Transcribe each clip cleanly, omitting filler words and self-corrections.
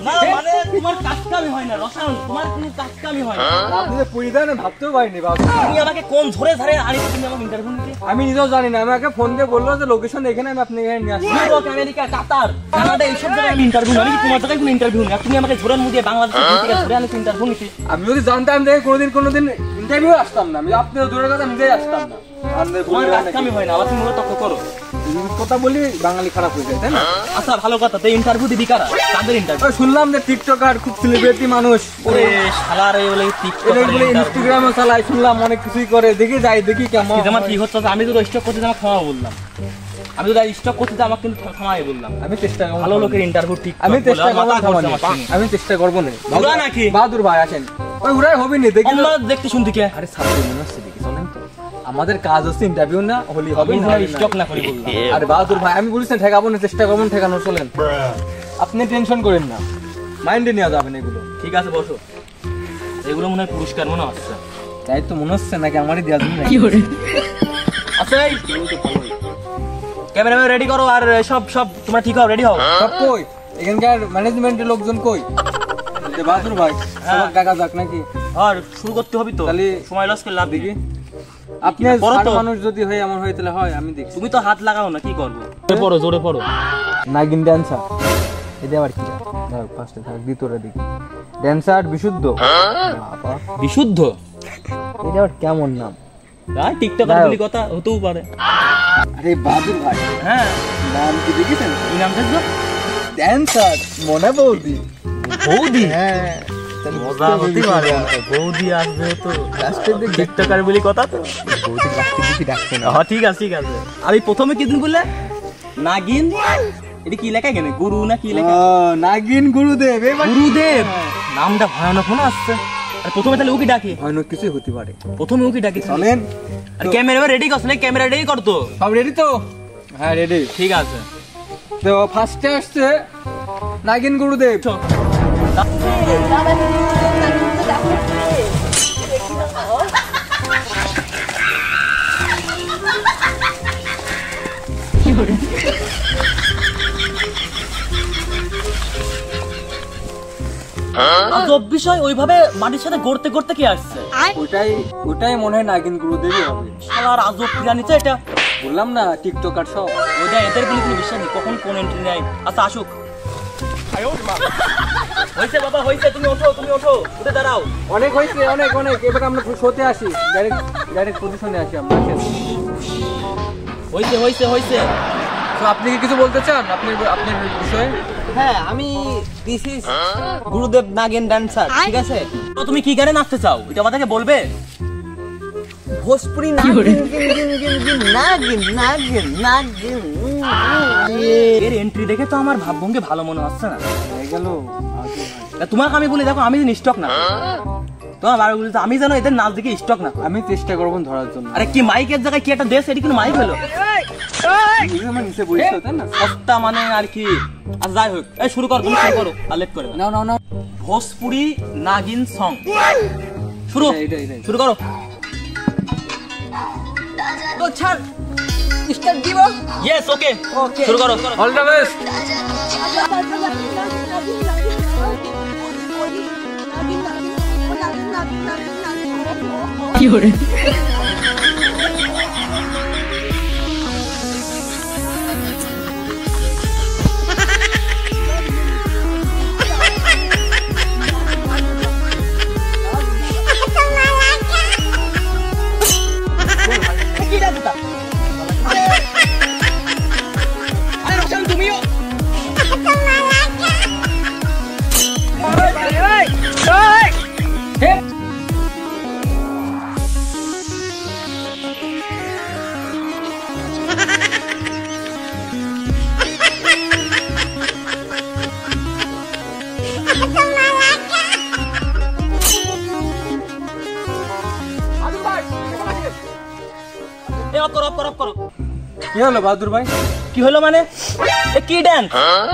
না মানে তোমার কাজকামি হয় না রসায়ন, তোমার কোনো কাজকামি হয় না। আপনি যে পরিধানে ভাবতেও পারিনি বাবু। তুমি আমাকে কোন ধরে ধরে আনিছো তুমি আমাকে ইন্টারভিউ নিতে? আমি নিজেও জানি না, আমাকে ফোন দিয়ে বললো যে লোকেশন এখানে, আমি আপনি এখানে নিয়ে আসি। ইউরোপ, আমেরিকা, কাতার, কানাডা এইসব জায়গায় আমি ইন্টারভিউ নিই, তোমার জায়গায় কোনো ইন্টারভিউ নেই। তুমি আমাকে ধরে মুদিয়ে বাংলাদেশ থেকে ধরে আনিছো ইন্টারভিউ নিতে। আমি যদি জানতাম দেখে কোনোদিন ইন্টারভিউ আসতাম না, আমি আপনার দূরের কথা নিজেই আসতাম না। তোমার কাজকামি হয় না, আবার তুমি তর্ক করো। কথা বলি বাঙালি খারাপ হয়ে যায়, তাই না? আচ্ছা ভালো কথা, তো ইন্টারভিউ দিবি কারা? কাদের ইন্টারভিউ? শুনলাম যে টিকটকার খুব সেলিব্রিটি মানুষ, ওরে শালার এই বলে টিকটকার বলে ইনস্টাগ্রামে চালায়, শুনলাম অনেক কিছুই করে, দেখি যাই দেখি কেমন। আমার কি হচ্ছে, আমি যদি স্টক করতে আমার ক্ষমা বললাম, আমি যদি স্টক করতে আমাকে কিন্তু ক্ষমাই বললাম। আমি চেষ্টা করব ভালো লোকের ইন্টারভিউ ঠিক আমি চেষ্টা করব, আমি চেষ্টা করব না। ওরা নাকি বাহাদুর ভাই আসেন, ওই উড়াই হবে না দেখি। আমরা দেখতে শুনতে কে? আরে সাথে মনে হচ্ছে দেখি, চলেন তো, আমাদের কাজ হচ্ছে ইন্টারভিউ না হলি হবে না, স্টক না করি বললাম। আরে বাহাদুর ভাই আমি বলছেন ঠেকাবো না, চেষ্টা করব না ঠেকানো, চলেন। আপনি টেনশন করেন না, মাইন্ডে নেওয়া যাবে না এগুলো। ঠিক আছে বসো, এগুলো মনে হয় পুরস্কার মনে হচ্ছে। তাই তো মনে হচ্ছে নাকি আমারই দেওয়া যাবে না। আচ্ছা এই ক্যামেরাম্যান রেডি করো, আর সব তোমরা ঠিক হও, রেডি হও। সব কই এখানকার ম্যানেজমেন্টের লোকজন কই? যে বাহাদুর ভাই সব টাকা যাক নাকি? আর শুরু করতে হবে তো, তাহলে সময় লস করে লাভ দেখি। আপনি মানুষ যদি হয় এমন হয় তাহলে হয়, আমি দেখি। তুমি তো হাত লাগাও না, কি করবো? জোরে পড়ো। নাগিন ড্যান্সার, এটা আবার কি? দাও ফার্স্টে থাক, দ্বিতীয়টা দেখি। ড্যান্সার বিশুদ্ধ। বাবা বিশুদ্ধ, এটা আবার কেমন নাম? আর টিকটকার বলি কথা হতেও পারে। আরে বাহাদুর ভাই, হ্যাঁ নাম কি দেখেছেন? কি নাম দেখছো? ড্যান্সার মনে বৌদি। বৌদি? হ্যাঁ মজা হতে পারে, বৌদি আসবে তো লাস্টের দিকে টিকটকার বলি কথা তো, বৌদি লাস্টের দিকে ডাকছে না। হ্যাঁ ঠিক আছে। আমি প্রথমে কি দিন বললে? নাগিন, এটা কি লেখা কেন? গুরু না কি লেখা? নাগিন গুরুদেব। গুরুদেব নামটা ভয়ানক মনে আসছে। আর প্রথমে তাহলে ওকে ডাকি? ভয়ানক কিছুই হতে পারে, প্রথমে ওকে ডাকি। চলেন। আর ক্যামেরা রেডি করছ না? ক্যামেরা রেডি কর তো। সব রেডি তো? হ্যাঁ রেডি। ঠিক আছে, তো ফার্স্টে আসছে নাগিন গুরুদেব। আজব বিষয়, ওইভাবে মাটির সাথে গড়তে গড়তে কি আসছে? ওটাই মনে হয় নাগিন গুরুদেবই হবে। শালার আজব প্রাণী তো এটা। বললাম না টিকটকার সব। ওইটা এদের বলি কোনো বিশ্বাস নেই, কখন কোন এন্ট্রি নেয়। আচ্ছা আসুক। হয়েছে বাবা হয়েছে, তুমি ওঠো উঠে দাঁড়াও। অনেক হয়েছে, অনেক। এবার আমরা শোতে আসি, ডাইরেক্ট পজিশনে আসি আমরা। হয়েছে। তো আপনি কি কিছু বলতে চান আপনার বিষয়ে? হ্যাঁ, আমি দিস ইজ গুরুদেব নাগিন ড্যান্সার, ঠিক আছে? তো তুমি কি গানে নাচতে চাও এটা আমাদেরকে বলবে? ভোজপুরি নাগিন। এর এন্ট্রি দেখে তো আমার ভাবভঙ্গি ভালো মনে হচ্ছে না। হয়ে গেল। তোমাকে আমি বলি, দেখো আমি যে স্টক না, তোমার বারো বলি আমি জানো এদের নাচ দেখে স্টক না। আমি চেষ্টা করবো ধরার জন্য। আরে কি মাইকের জায়গায় কি একটা দেশ, এটি কিন্তু মাইক হলো নিচে বসে, তাই না? সস্তা মানে আর কি। আর যাই হোক, এই শুরু করো, তুমি শুরু করো, আর লেট করে না। ভোজপুরি নাগিন সং শুরু করো। তো ছাড়, স্টার্ট দিব। ইয়েস, ওকে, শুরু করো। All the best. কি করে? কি হলো বাহাদুর ভাই? কি হলো মানে? এ কি ড্যান্স?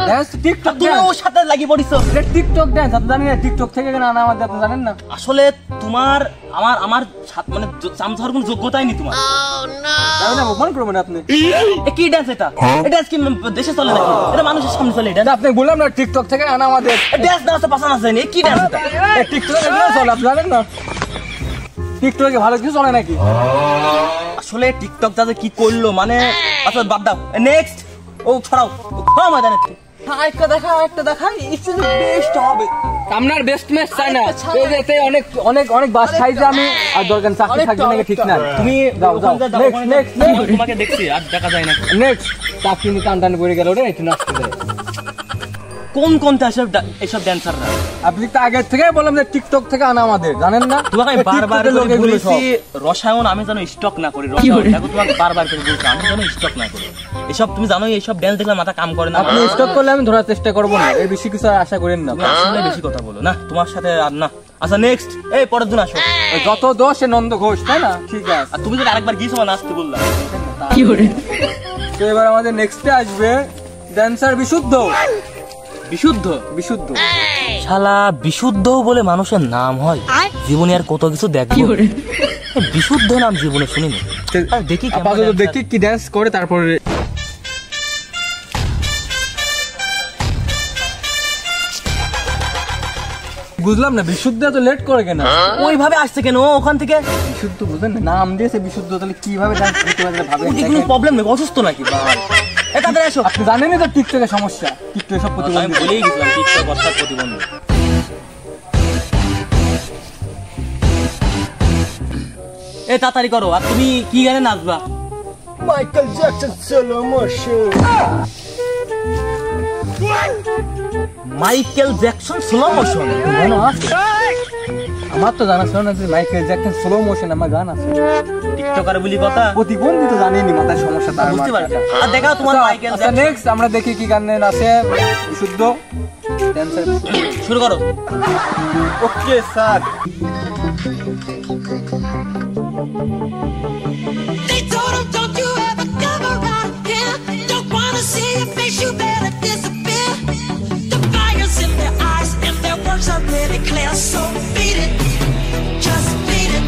ড্যান্স টিকটক তুমি ড্যান্স। ওর সাথে লাগিয়ে পড়িছো। এটা টিকটক ড্যান্স, আপনি জানেন না? টিকটক থেকে কেন আনা আমাদের, আপনি জানেন না? আসলে তোমার আমার মানে চামচ হওয়ার কোনো যোগ্যতাই নেই তোমার। যাবেন না, অপমান করবেন আপনি। এ কি ড্যান্স এটা? এটা ড্যান্স কি দেশে চলে নাকি? এটা মানুষের সামনে চলে এটা? আপনি বললাম না টিকটক থেকে আনা আমাদের। ড্যান্স না আছে পাশান আছে, কি ড্যান্স এটা? টিকটকে এগুলো চলে, আপনি জানেন না? টিকটকে ভালো কিছু চলে নাকি? আসলে টিকটক দাদা কি করলো মানে, আচ্ছা বাদ দাও। নেক্সট ও ছড়াও ময়দানে একটা দেখা ইটস বেস্ট হবে। আপনার বেস্ট ম্যাচ চাই না, এই যে এতে অনেক অনেক অনেক বাস খাইছে আমি, আর দরকার চাকরি থাকবে নাকি ঠিক না। তুমি যাও যাও, নেক্সট তোমাকে দেখছি আর দেখা যায় না। নেক্সট চাকরি নিয়ে টান টান করে গেল রে, একটু নাচতে দেয়। কোনটা এসব ড্যান্সাররা? আপনি তো আগের থেকে বললাম যে টিকটক থেকে আনা আমাদের, জানেন না? তোমাকে এই বারবার টিকটকের লোক করে এগুলো বলেছি সব। রসায়ন আমি যেন স্টক না করি, রসায়ন দেখো তোমাকে বারবার করে বলছি আমি যেন স্টক না করি। এসব তুমি জানোই, এইসব ড্যান্স দেখলে মাথা কাম করে না। আপনি স্টক করলে আমি ধরার চেষ্টা করবো না, এই বেশি কিছু আর আশা করেন না। তুমি আসলে বেশি কথা বলো না, তোমার সাথে আর না। আচ্ছা নেক্সট, এই পরের দিন আসো। যত দোষ সে নন্দ ঘোষ, তাই না? ঠিক আছে, আর তুমি যদি আরেকবার গিয়েছো মানে আসতে বললাম। তো এবার আমাদের নেক্সটে আসবে ড্যান্সার বিশুদ্ধ। বিশুদ্ধ? বিশুদ্ধ শালা বিশুদ্ধ বলে মানুষের নাম হয়? জীবনে আর কত কিছু দেখবো, বিশুদ্ধ নাম জীবনে শুনিনি। আর দেখি কেমন আপাতত dancer। দেখি কি ড্যান্স করে, তারপরে বুঝলাম না বিশুদ্ধ তো লেট করে কেন? ওইভাবে আসছে কেন ওখান থেকে? বিশুদ্ধ বুঝেন না, নাম দিয়েছে বিশুদ্ধ, তাহলে কিভাবে ডান্স করতে পারে ভাবেন? কোনো প্রবলেম নেই, অসুস্থ নাকি? এ তাদের এসো। আপনি জানেনই তো টিকটকের সমস্যা, টিকটকে সব আমি প্রতিবন্ধী। বলেই গেছিলাম টিকটক অর্থাৎ প্রতিবন্ধী। এ তাড়াতাড়ি করো। আর তুমি কি গানে নাচবা? Michael Jackson slow motion. Michael Jackson slow motion? জানো আছে? আমার তো জানা ছিল না যে মাইকেল জ্যাকসন স্লো মোশন আমার গান আছে। টিকটকার বলি কথা প্রতিবন্ধী তো জানিনি, মাথায় সমস্যা তার। বুঝতে পারছি। আর দেখাও তোমার মাইকেল আচ্ছা জ্যাকসন। নেক্সট আমরা দেখি কি গান আছে বিশুদ্ধ ড্যান্সার। শুরু করো। Okay sir. They told him, don't you ever come around here. Don't wanna see your face, you better disappear. The fire's in their eyes and their words are really clear. So beat it, just beat it.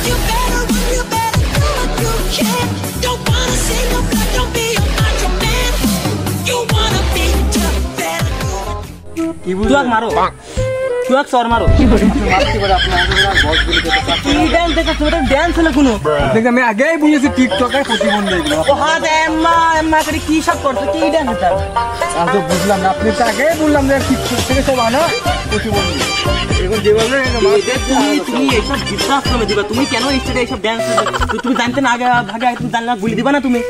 You better run, you better do what you can. Don't wanna see no blood, don't be a macho man. You wanna be tough, better do it. কি তুই মারো, তুই সর মারো। মারতে পারে আপনার বস বলে কথা। কি ড্যান্স দেখো তুমি? এটা ড্যান্স হলো কোনো? দেখি আমি আগেই বুঝেছি টিকটকের প্রতিবন্ধী এগুলো। ও হাত এম্মা এম্মা করে কি সব করছো? কি ড্যান্স এটা? আর তো বুঝলাম না, আপনি তো আগেই বললাম যে টিকটক থেকে সব আনা প্রতিবন্ধী। এখন যে বললেন তুমি এইসব বৃদ্ধাশ্রমে দিবা? তুমি কেন স্টেজে এইসব ড্যান্স? তুমি জানতে না আগে ভাগে, তুমি জানলে গুলি দিবা না তুমি?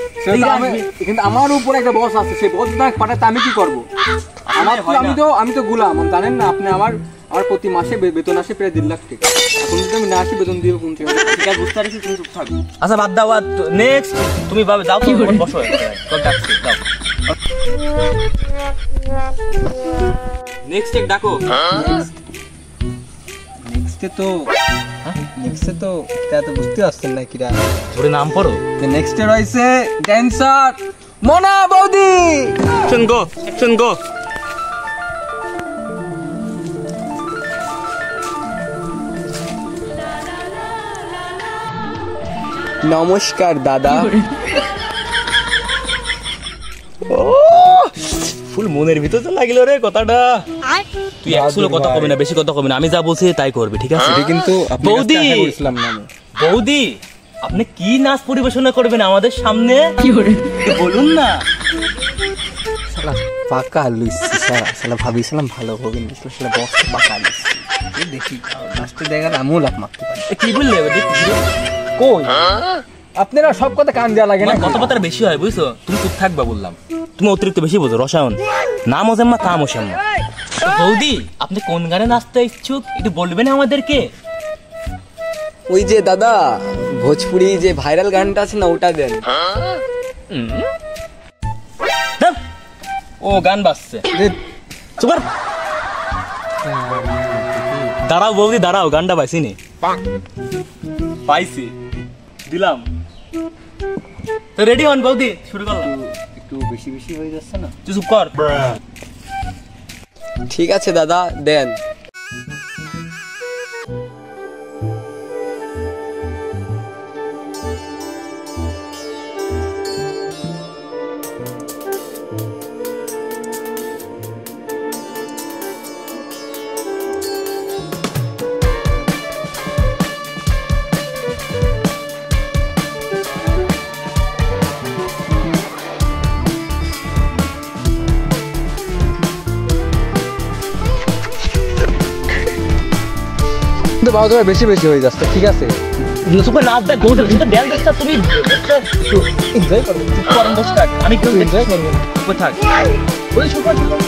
কিন্তু আমার উপর একটা বস আছে, সেই বস না পাঠাতে আমি কি করবো? আমি তো গুলাম, জানেন না আপনি? আমার প্রতি মাসে বেতন আসে প্রায় 1.5 লাখ টাকা। এখন যদি আমি না আসি বেতন দিয়ে কোন থেকে? ঠিক আছে বুঝতে পারছি, তুমি চুপ থাকো। আচ্ছা বাদ দাও। নেক্সট তুমি যাও তো, বসো, তোর ডাকছি যাও। নেক্সট এক ডাকো। নেক্সটে তো তা তো বুঝতে পারছেন না কিরা। ধরে নাম পড়ো। নেক্সটে রয়েছে ড্যান্সার মনা বৌদি। অ্যাকশন গো, অ্যাকশন গো। নমস্কার দাদা। ফুল মনের ভিতর তো লাগিল রে কথাটা। তুই একচুয়ালি কথা কবি না, বেশি কথা কবি না, আমি যা বলছি তাই করবি, ঠিক আছে? কিন্তু বৌদি, বৌদি আপনি কি নাচ পরিবেশনা করবেন আমাদের সামনে? একটু বলুন না। পাকা লুইছি স্যার, আসলে ভাবিছিলাম ভালো হবে না, আসলে বস পাকা লুইছি। দেখি লাস্টে দেখা গেল আমিও লাভ মারতে পারি। কি বললে? কই আপনারা সব কথা কান দেওয়া লাগে না? কথাবার্তা বেশি হয় বুঝছো? তুমি চুপ থাকবা বললাম, তুমি অতিরিক্ত বেশি বোঝো। রসায়ন নাম ওজেম্মা কাম ওসেম্মা। বৌদি আপনি কোন গানে নাচতে ইচ্ছুক একটু বলবেন আমাদেরকে? ওই যে দাদা ভোজপুরি যে ভাইরাল গানটা আছে না, ওটা দেন। ও গান বাজছে। চুপ কর। দাঁড়াও বৌদি দাঁড়াও, গানটা পাইছি নি? পাইছি, দিলাম। তো রেডি হন বৌদি, শুরু করলাম। একটু বেশি বেশি হয়ে যাচ্ছে না? তুই চুপ কর। ঠিক আছে দাদা, দেন। কিন্তু বাবা তোমার বেশি বেশি হয়ে যাচ্ছে, ঠিক আছে? চুপ করে নাচ দেখ, বৌদি তুমি তো ড্যান্স দেখছ, তুমি এনজয় করবো। চুপ কর, বসে থাক, আমি কেউ এনজয় করবো, চুপ করে থাক। বৌদি চুপ কর, চুপ কর।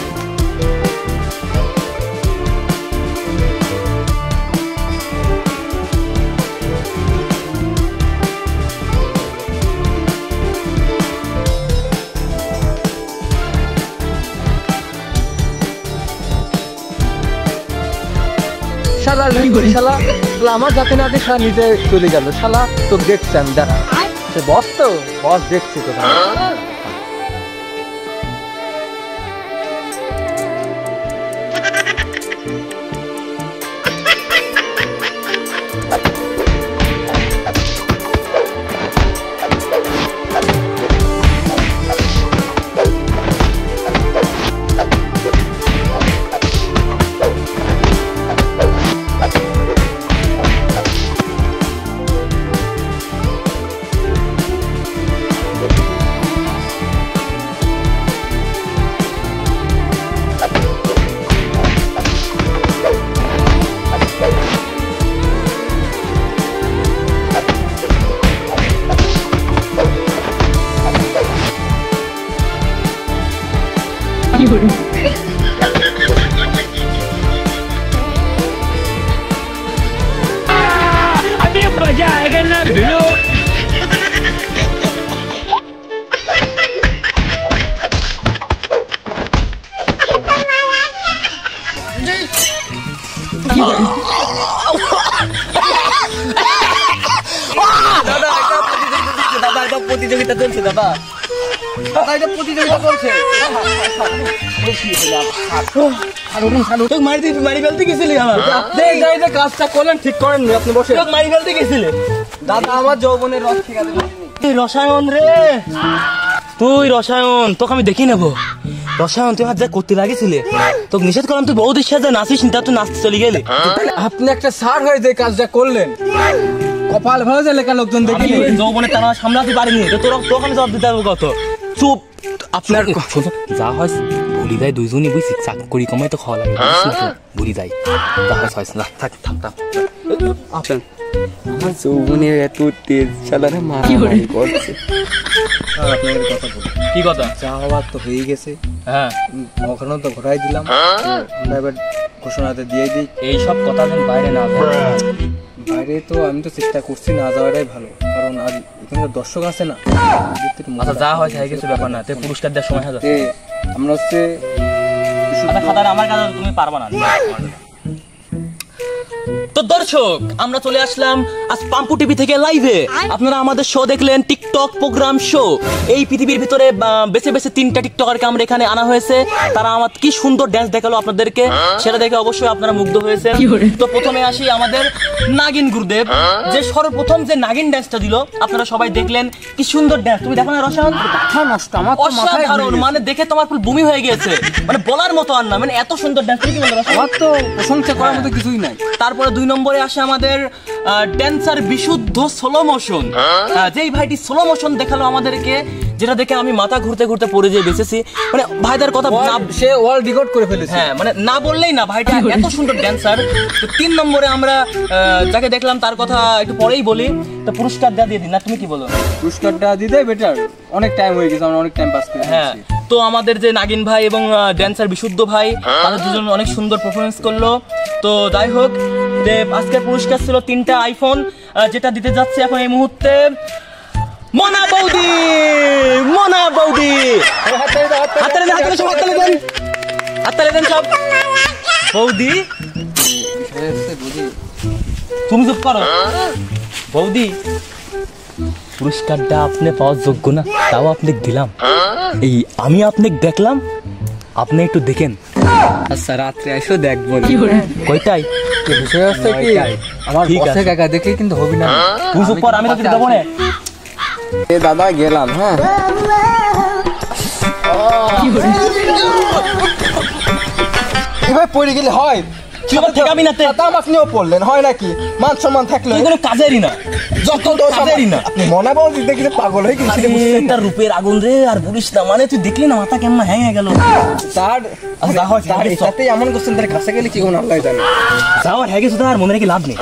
শালা শালা আমার যাতে না শালা নিজে চলে গেল। শালা তো দেখছি আমি, দাঁড়া, সে বস তো, বস দেখছি তো। প্রতিযোগিতা চলছে দাদা, এটা প্রতিযোগিতা চলছে। মারি ফেলতে গেছিলি আমার, কাজটা করলেন ঠিক করেননি, আপনি বসে। মারি ফেলতে গেছিলে দাদা আমার যৌবনের রস ঠিক আছে। রসায়ন রে, তুই রসায়ন, তোকে আমি দেখি নেবো। রসায়ন তুই হাত যা করতে লাগিয়েছিলে, তোকে নিষেধ করলাম তুই বৌদির সাথে নাচিস, তা তুই নাচতে চলে গেলি। আপনি একটা স্যার হয়ে যে কাজটা করলেন, কপাল ভালো যে লেখা লোকজন দেখি যৌবনে তারা সামলাতে পারিনি, তো তোর তোখানে জবাব দিতে হবে কত? চুপ। আপনার যা হয় ভুলি যায়, দুইজনই বুঝছি, চাকরি কমাই তো খাওয়া লাগে, ভুলি যায়, যা হয় না, থাক থাক থাক। আমার যৌবনের এত তেজ, শালারা মারামারি করছে। আপনাদের কথা বলি, কি কথা? চা হওয়ার তো হয়ে গেছে, হ্যাঁ ওখানেও তো ঘোরাই দিলাম, আমরা এবার ঘোষণাতে দিয়ে দিই। এইসব কথা যেন বাইরে না যায়। বাইরে তো আমি তো চেষ্টা করছি না যাওয়াটাই ভালো, কারণ আর এখানে তো দর্শক আছে না। আচ্ছা যা হয় তাই কিছু ব্যাপার না, তে পুরস্কার দেওয়ার সময় হয়ে যাচ্ছে। আমরা হচ্ছে আচ্ছা খাতার আমার কাছে তুমি পারবা না। তো দর্শক, আমরা চলে আসলাম আজ পাম্পু টিভি থেকে লাইভে। আপনারা আমাদের শো দেখলেন, টিকটক প্রোগ্রাম শো। এই পৃথিবীর ভিতরে বেছে বেছে 3টা টিকটকারকে আমরা এখানে আনা হয়েছে। তারা আমার কি সুন্দর ড্যান্স দেখালো আপনাদেরকে, সেটা দেখে অবশ্যই আপনারা মুগ্ধ হয়েছেন। তো প্রথমে আসি আমাদের নাগিন গুরুদেব, যে সর্বপ্রথম যে নাগিন ড্যান্সটা দিল আপনারা সবাই দেখলেন। কি সুন্দর ড্যান্স, তুমি দেখো না রসায়ন? অসাধারণ, মানে দেখে তোমার ফুল বমি হয়ে গেছে, মানে বলার মতো আর না, মানে এত সুন্দর ড্যান্স। কি বলবো রসায়ন, আমার তো প্রশংসা করার মতো কিছুই নাই। তারপরে 2 নম্বরে আসে আমাদের ড্যান্সার বিশুদ্ধ স্লো মোশন, যেই ভাইটি স্লো মোশন দেখালো আমাদেরকে, যেটা দেখে আমি মাথা ঘুরতে ঘুরতে পড়ে যেয়ে বেঁচেছি। মানে ভাইদের কথা সে ওয়ার্ল্ড রেকর্ড করে ফেলেছে। হ্যাঁ, মানে না বললেই না, ভাইটা এত সুন্দর ড্যান্সার। তো 3 নম্বরে আমরা যাকে দেখলাম তার কথা একটু পরেই বলি। তো পুরস্কার দিয়ে দিন না, তুমি কি বলো? পুরস্কারটা দিতে বেটার, অনেক টাইম হয়ে গেছে, আমরা অনেক টাইম পাস করে। হ্যাঁ, তো আমাদের যে নাগিন ভাই এবং ড্যান্সার বিশুদ্ধ ভাই, তারা দুজন অনেক সুন্দর পারফরমেন্স করলো। তো যাই হোক, যে আজকের পুরস্কার ছিল 3টা আইফোন, যেটা দিতে যাচ্ছে এখন এই মুহূর্তে মনা বৌদি। মনা বৌদি হাততালি দেন সব। বৌদি তুমি চুপ করো। বৌদি পুরস্কারটা আপনি পাওয়ার যোগ্য না, তাও আপনাকে দিলাম। এই আমি আপনাকে দেখলাম, আপনি একটু দেখেন। আচ্ছা রাত্রে এসো দেখবো। কয়টাই বিষয় হচ্ছে কি আমার ঠিক আছে। বসে কাকা দেখলে কিন্তু হবে না। পুজো পর আমি তোকে দেবো না। এ দাদা গেলাম, হ্যাঁ। এবার পড়ে গেলে হয়? তুই আবার ঠেকাবি না তে। তা মাছ নিয়েও পড়লেন হয় নাকি? মান সম্মান থাকলে তুই কোনো কাজেরই না, যত কাজেরই না। আপনি মনে বল দেখলে পাগল হয়ে গেছি। তার রূপের আগুন রে, আর বলিস না, মানে তুই দেখলি না মাথা কেমন হ্যাঁ গেল। তার আচ্ছা, যা হয় তার এটাতে এমন করছেন, তার কাছে গেলে কি কোন আল্লাহ জানে। যাওয়ার হ্যাঁ গেছে, তার মনে রেখে লাভ নেই।